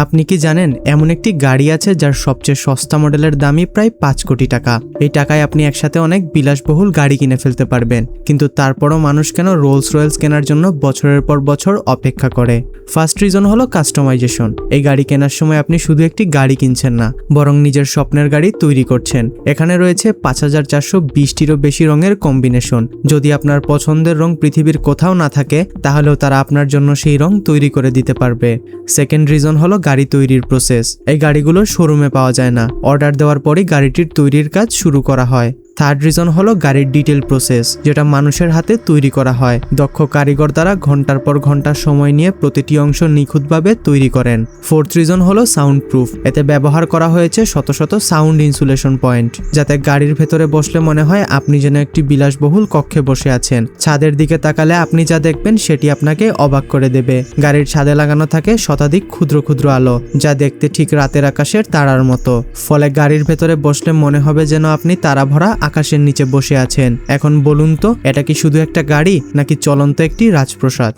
আপনি কি জানেন এমন একটি গাড়ি আছে যার সবচেয়ে সস্তা মডেলের দামই প্রায় 5 কোটি টাকা। এই টাকায় আপনি একসাথে অনেক বিলাসবহুল গাড়ি কিনে ফেলতে পারবেন, কিন্তু তারপরও মানুষ কেন রোলস রয়েলস কেনার জন্য বছরের পর বছর অপেক্ষা করে? ফার্স্ট রিজন হলো কাস্টমাইজেশন। এই গাড়ি কেনার সময় আপনি শুধু একটি গাড়ি কিনছেন না, বরং নিজের স্বপ্নের গাড়ি তৈরি করছেন। এখানে রয়েছে 5420টিরও বেশি রঙের কম্বিনেশন। যদি আপনার পছন্দের রং পৃথিবীর কোথাও না থাকে, তাহলেও তারা আপনার জন্য সেই রং তৈরি করে দিতে পারবে। সেকেন্ড রিজন হলো গাড়ি তৈরির প্রসেস। এই গাড়িগুলো শোরুমে পাওয়া যায় না, অর্ডার দেওয়ার পরই গাড়িটির তৈরির কাজ শুরু করা হয়। থার্ড রিজন হলো গাড়ির ডিটেল প্রসেস, যেটা মানুষের হাতে তৈরি করা হয়। দক্ষ কারিগর দ্বারা ঘন্টার পর ঘন্টা সময় নিয়ে প্রতিটি অংশ নিখুঁতভাবে তৈরি করেন। ফোর্থ রিজন হলো সাউন্ড প্রুফ। এতে ব্যবহার করা হয়েছে শত শত সাউন্ড ইনসুলেশন পয়েন্ট, যাতে গাড়ির ভেতরে বসলে মনে হয় আপনি যেন একটি বিলাসবহুল কক্ষে বসে আছেন। ছাদের দিকে তাকালে আপনি যা দেখবেন সেটি আপনাকে অবাক করে দেবে। গাড়ির ছাদে লাগানো থাকে শতাধিক ক্ষুদ্র ক্ষুদ্র আলো, যা দেখতে ঠিক রাতের আকাশের তারার মতো। ফলে গাড়ির ভেতরে বসলে মনে হবে যেন আপনি তারা ভরা আকাশের নিচে বসে আছেন। এখন বলুন তো, এটা কি শুধু একটা গাড়ি নাকি চলন্ত একটি রাজপ্রাসাদ?